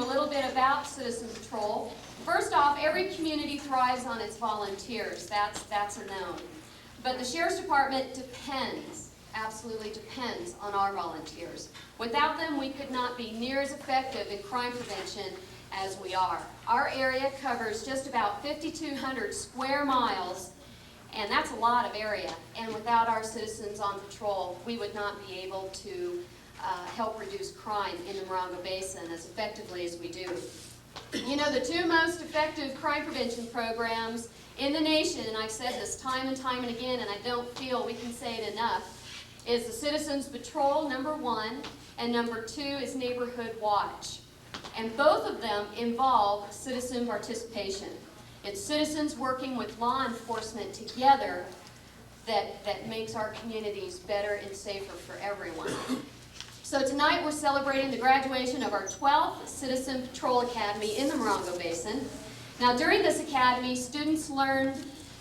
little bit about Citizen Patrol. First off, every community thrives on its volunteers. That's a known. But the Sheriff's Department depends, absolutely depends on our volunteers. Without them, we could not be near as effective in crime prevention as we are. Our area covers just about 5,200 square miles, and that's a lot of area. And without our citizens on patrol, we would not be able to help reduce crime in the Morang Basin as effectively as we do. You know, the two most effective crime prevention programs in the nation, and I've said this time and time and again, and I don't feel we can say it enough, is the Citizens Patrol, #1, and #2 is Neighborhood Watch. And both of them involve citizen participation. It's citizens working with law enforcement together that makes our communities better and safer for everyone. So tonight we're celebrating the graduation of our 12th Citizen Patrol Academy in the Morang Basin. Now during this academy, students learned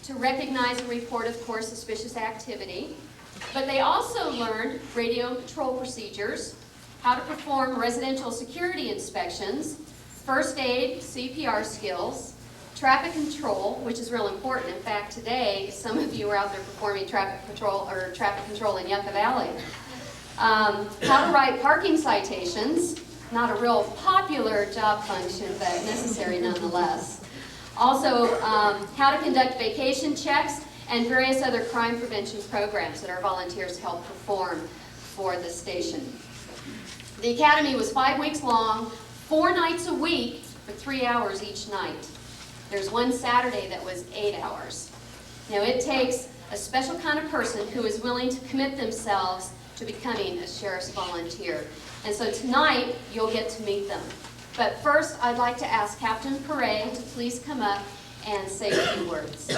to recognize and report, of course, suspicious activity, but they also learned radio and patrol procedures, how to perform residential security inspections, first aid, CPR skills, traffic control, which is real important. In fact, today, some of you are out there performing traffic control in Yucca Valley. How to write parking citations, not a real popular job function, but necessary nonetheless. Also, how to conduct vacation checks and various other crime prevention programs that our volunteers help perform for the station. The academy was 5 weeks long, 4 nights a week for 3 hours each night. There's one Saturday that was 8 hours. Now it takes a special kind of person who is willing to commit themselves to becoming a sheriff's volunteer. And so tonight, you'll get to meet them. But first, I'd like to ask Captain Perret to please come up and say a few words.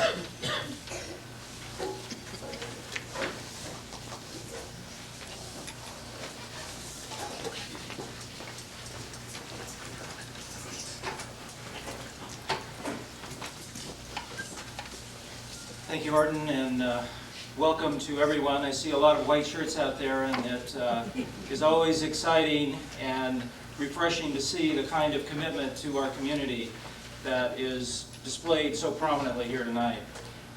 Thank you, Arden, and welcome to everyone. I see a lot of white shirts out there, and it is always exciting and refreshing to see the kind of commitment to our community that is displayed so prominently here tonight.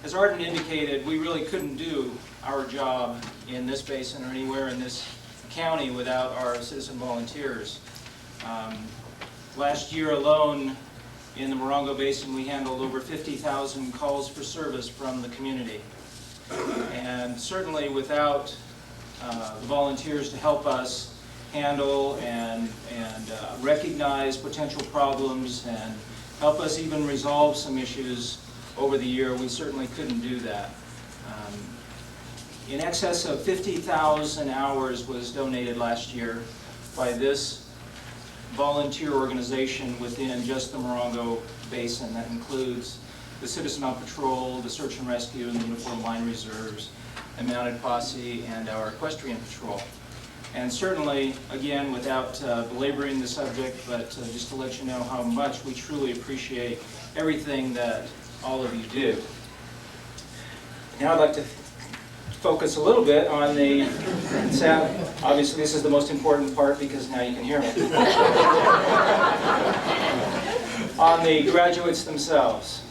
As Arden indicated, we really couldn't do our job in this basin or anywhere in this county without our citizen volunteers. Last year alone, in the Morang Basin, we handled over 50,000 calls for service from the community. And certainly without the volunteers to help us handle and recognize potential problems and help us even resolve some issues over the year, we certainly couldn't do that. In excess of 50,000 hours was donated last year by this volunteer organization within just the Morang Basin. That includes the Citizen on Patrol, the Search and Rescue, and the Uniform Line Reserves, the Mounted Posse, and our Equestrian Patrol. And certainly, again, without belaboring the subject, but just to let you know how much we truly appreciate everything that all of you do. Now I'd like to focus a little bit on the sound. Obviously, this is the most important part because now you can hear me. On the graduates themselves.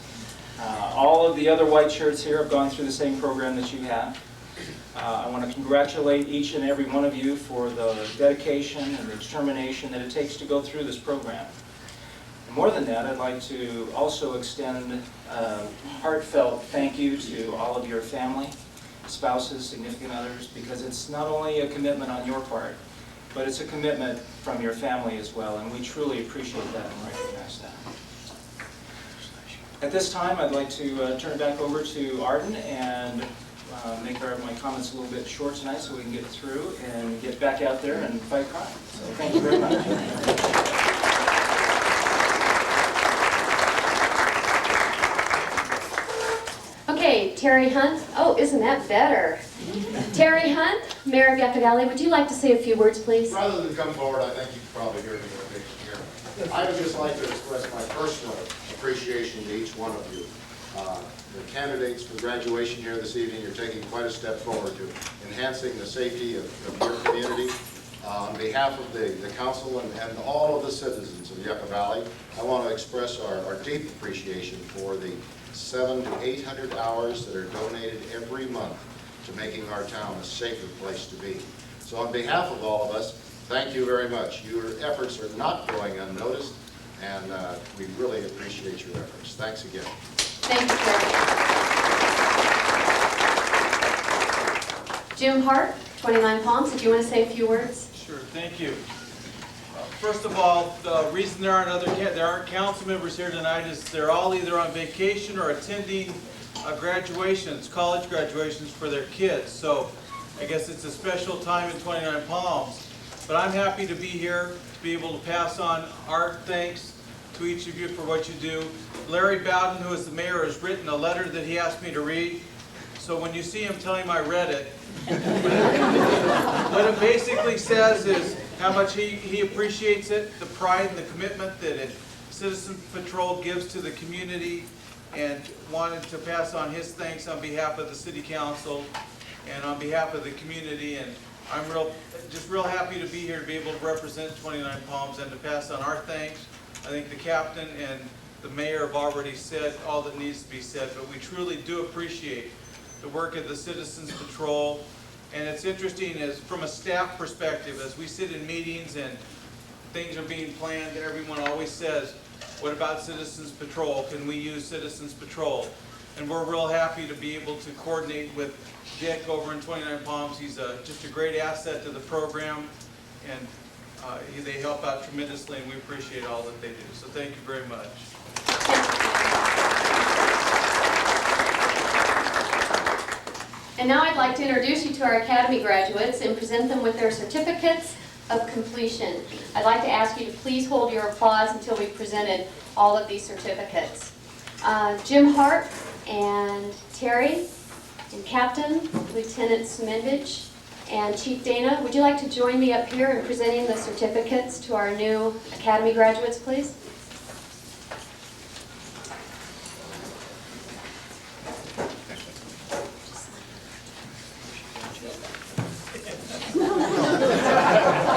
All of the other white shirts here have gone through the same program that you have. I want to congratulate each and every one of you for the dedication and the determination that it takes to go through this program. And more than that, I'd like to also extend a heartfelt thank you to all of your family, spouses, significant others, because it's not only a commitment on your part, but it's a commitment from your family as well, and we truly appreciate that and recognize that. At this time, I'd like to turn it back over to Arden and make my comments a little bit short tonight so we can get through and get back out there and fight crime. So thank you very much. Okay, Terry Hunt. Oh, isn't that better? Terry Hunt, Mayor of Yucca Valley, would you like to say a few words, please? Rather than come forward, I think you can probably hear me here. I would just like to express my personal appreciation to each one of you. The candidates for graduation here this evening, you're taking quite a step forward to enhancing the safety of your community On behalf of the council and all of the citizens of Yucca Valley, I want to express our deep appreciation for the 700 to 800 hours that are donated every month to making our town a safer place to be. So on behalf of all of us, thank you very much. Your efforts are not going unnoticed, and we really appreciate your efforts. Thanks again. Thank you, Terry. Jim Hart, 29 Palms, did you want to say a few words? Sure, thank you. First of all, the reason there aren't council members here tonight is they're all either on vacation or attending graduations, college graduations for their kids. So I guess it's a special time in 29 Palms. But I'm happy to be here, to be able to pass on our thanks to each of you for what you do. Larry Bowden, who is the mayor, has written a letter that he asked me to read. So when you see him, tell him I read it. What it basically says is how much he appreciates it, the pride and the commitment that Citizen Patrol gives to the community, and wanted to pass on his thanks on behalf of the City Council and on behalf of the community. And I'm just real happy to be here to be able to represent 29 Palms and to pass on our thanks. I think the captain and the mayor have already said all that needs to be said, but we truly do appreciate the work of the Citizens Patrol. And it's interesting as from a staff perspective, as we sit in meetings and things are being planned, everyone always says, what about Citizens Patrol? Can we use Citizens Patrol? And we're real happy to be able to coordinate with Dick over in 29 Palms. He's just a great asset to the program, and they help out tremendously, and we appreciate all that they do. So thank you very much. And now I'd like to introduce you to our Academy graduates and present them with their certificates of completion. I'd like to ask you to please hold your applause until we've presented all of these certificates. Jim Hart and Terry and Captain, Lieutenant Smendich, and Chief Dana, would you like to join me up here in presenting the certificates to our new Academy graduates, please?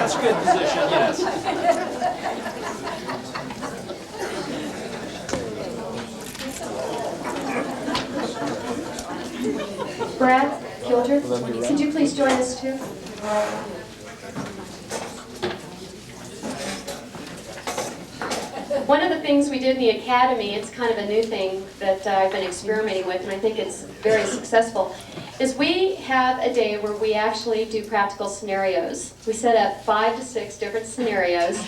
That's a good position, yes. Brad Gilder, could you please join us too? One of the things we did in the Academy, it's kind of a new thing that I've been experimenting with, and I think it's very successful, is we have a day where we actually do practical scenarios. We set up 5 to 6 different scenarios,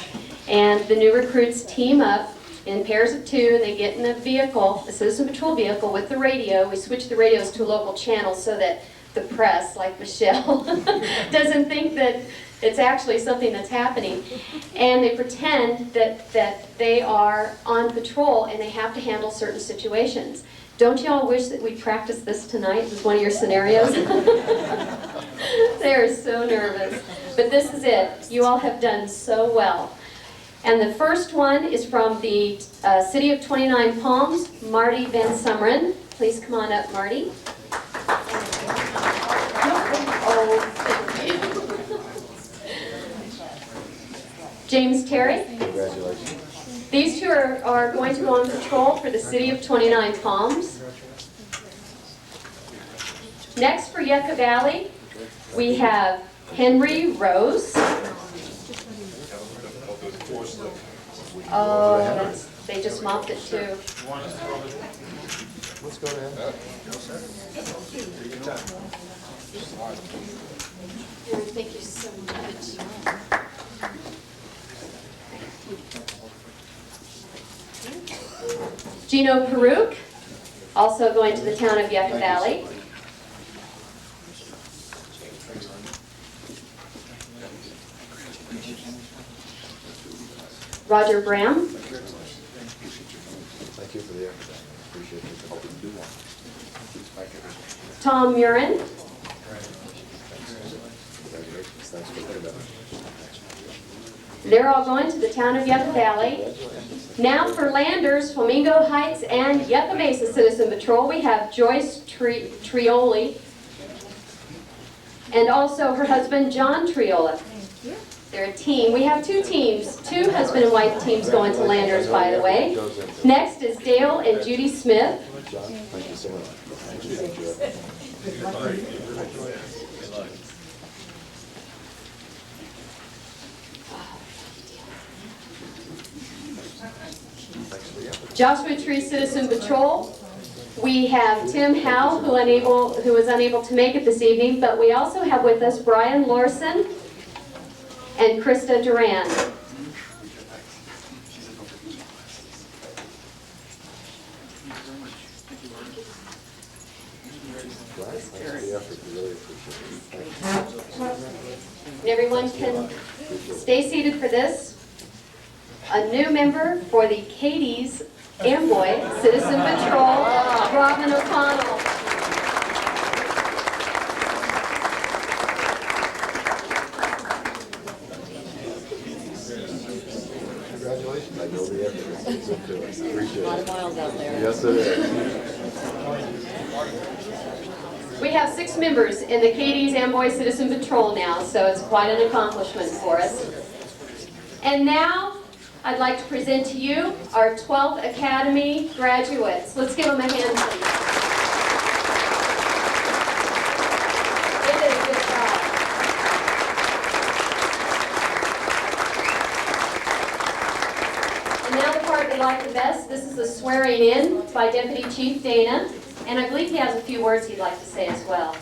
and the new recruits team up in pairs of 2, and they get in a vehicle, a Citizen Patrol vehicle with the radio. We switch the radios to a local channel so that the press, like Michelle, doesn't think that it's actually something that's happening. And they pretend that they are on patrol and they have to handle certain situations. Don't you all wish that we practiced this tonight as one of your scenarios? They're so nervous. But this is it. You all have done so well. And the first one is from the City of 29 Palms, Marty Van Sumeren. Please come on up, Marty. Oh, James Terry. Congratulations. These two are going to go on patrol for the City of 29 Palms. Next for Yucca Valley, we have Henry Rose. Oh, they just mopped it too. Let's go ahead. Thank you so much. Gino Peruk, also going to the town of Yucca Valley. Roger Bram. Thank you for the effort. I appreciate you helping do one. Tom Murin. Congratulations. Thanks for putting that. They're all going to the town of Yucca Valley. Now for Landers, Flamingo Heights, and Yucca Mesa Citizen Patrol, we have Joyce Trioli, and also her husband, John Triola. They're a team. We have two teams, two husband and wife teams going to Landers, by the way. Next is Dale and Judy Smith. John, thank you so much. Joshua Tree Citizen Patrol. We have Tim Howe, who was unable to make it this evening, but we also have with us Brian Lorson and Krista Duran. Thanks for the effort, we really appreciate it. And everyone can stay seated for this. A new member for the Katie's Amboy Citizen Patrol, Robin O'Connell. Congratulations. I know the effort. It's good too. Appreciate it. A lot of miles out there. Yes, it is. We have 6 members in the Katie's Amboy Citizen Patrol now, so it's quite an accomplishment for us. And now, I'd like to present to you our 12th Academy graduates. Let's give them a hand, please. They did a good job. And now the part we like the best. This is the swearing in by Deputy Chief Dana. And I believe he has a few words he'd like to say as well.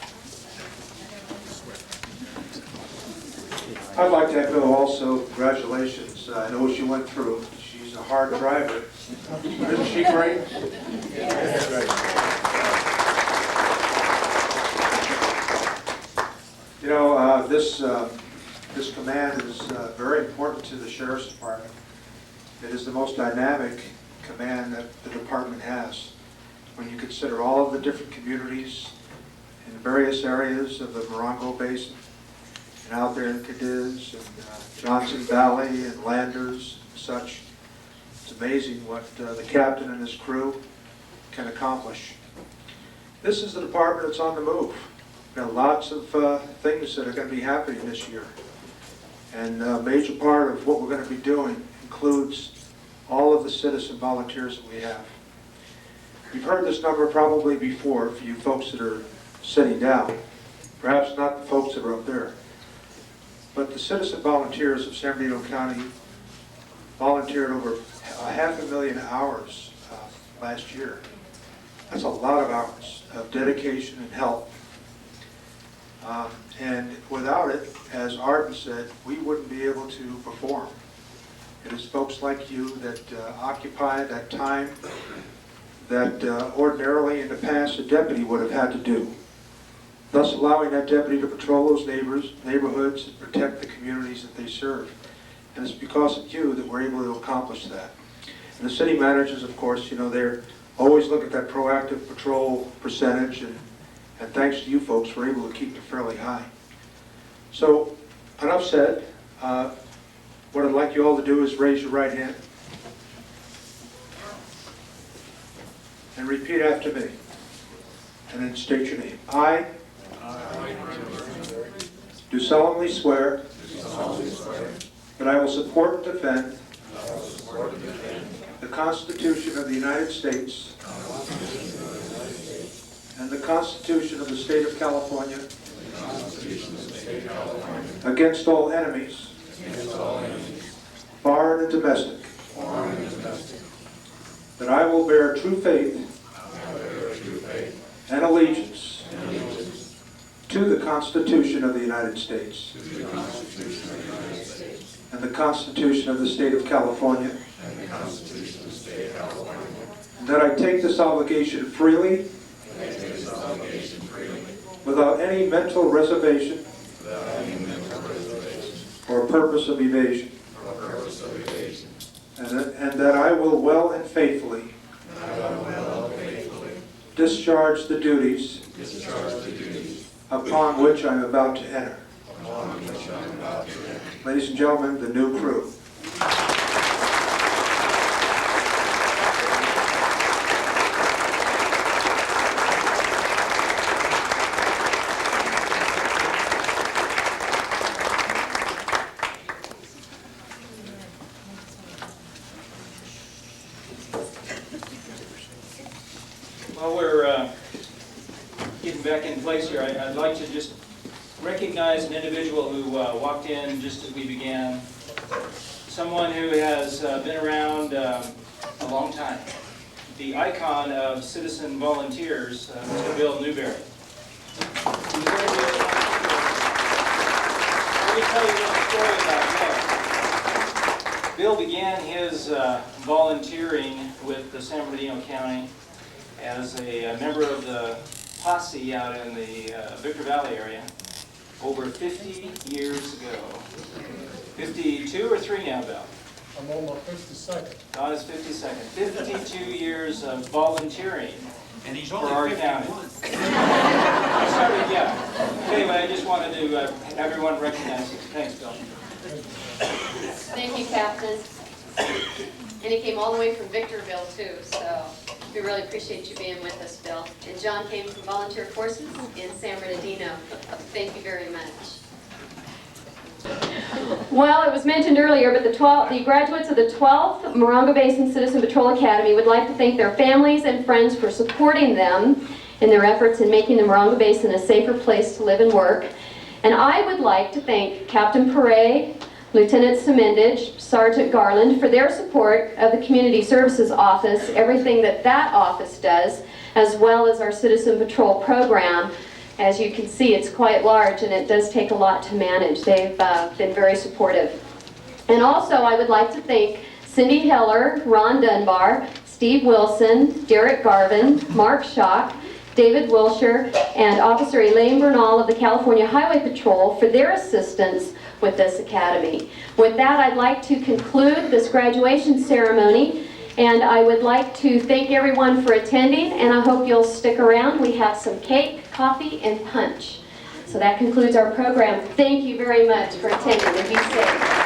I'd like to echo also congratulations. I know what she went through. She's a hard driver. Isn't she great? Yes. You know, this command is very important to the Sheriff's Department. It is the most dynamic command that the department has. When you consider all of the different communities in various areas of the Morang Basin, and out there in Cadiz and Johnson Valley and Landers and such, it's amazing what the captain and his crew can accomplish. This is the department that's on the move. We've got lots of things that are going to be happening this year. And a major part of what we're going to be doing includes all of the citizen volunteers that we have. You've heard this number probably before for you folks that are sitting down, perhaps not the folks that are up there. But the citizen volunteers of San Bernardino County volunteered over 500,000 hours last year. That's a lot of hours of dedication and help. And without it, as Arden said, we wouldn't be able to perform. It is folks like you that occupy that time that ordinarily in the past a deputy would have had to do, thus allowing that deputy to patrol those neighborhoods and protect the communities that they serve. And it's because of you that we're able to accomplish that. And the city managers, of course, you know, they're always looking at that proactive patrol percentage, and thanks to you folks, we're able to keep it fairly high. So, enough said. What I'd like you all to do is raise your right hand and repeat after me, and then state your name. I do solemnly swear that I will support and defend the Constitution of the United States and the Constitution of the State of California against all enemies, foreign and domestic, that I will bear true faith and allegiance to the Constitution of the United States and the Constitution of the State of California, and that I take this obligation freely without any mental reservation or purpose of evasion, and that I will well and faithfully discharge the duties upon which I am about to enter. Ladies and gentlemen, the new crew. While we're getting back in place here, I'd like to just recognize an individual who walked in just as we began. Someone who has been around a long time. The icon of citizen volunteers, Mr. Bill Newberry. Let me tell you a little story about Bill. Bill began his volunteering with the San Bernardino County as a member of the posse out in the Victor Valley area over 50 years ago. 52 or 3 now, Bill? I'm on my 52nd. On his 52nd. 52 years of volunteering And he's for only our county. 51. I started, yeah. Anyway, I just wanted to have everyone recognize it. Thanks, Bill. Thank you, Captain. And he came all the way from Victorville, too, so we really appreciate you being with us, Bill. And John came from Volunteer Forces in San Bernardino. Thank you very much. Well, it was mentioned earlier, but the graduates of the 12th Morang Basin Citizen Patrol Academy would like to thank their families and friends for supporting them in their efforts in making the Morang Basin a safer place to live and work. And I would like to thank Captain Perret, Lieutenant Semendage, Sergeant Garland for their support of the Community Services Office, everything that that office does, as well as our Citizen Patrol program. As you can see, it's quite large and it does take a lot to manage. They've been very supportive. And also I would like to thank Cindy Heller, Ron Dunbar, Steve Wilson, Derek Garvin, Mark Schock, David Wilshire, and Officer Elaine Bernal of the California Highway Patrol for their assistance with this academy. With that, I'd like to conclude this graduation ceremony, and I would like to thank everyone for attending, and I hope you'll stick around. We have some cake, coffee, and punch. So that concludes our program. Thank you very much for attending, and be safe.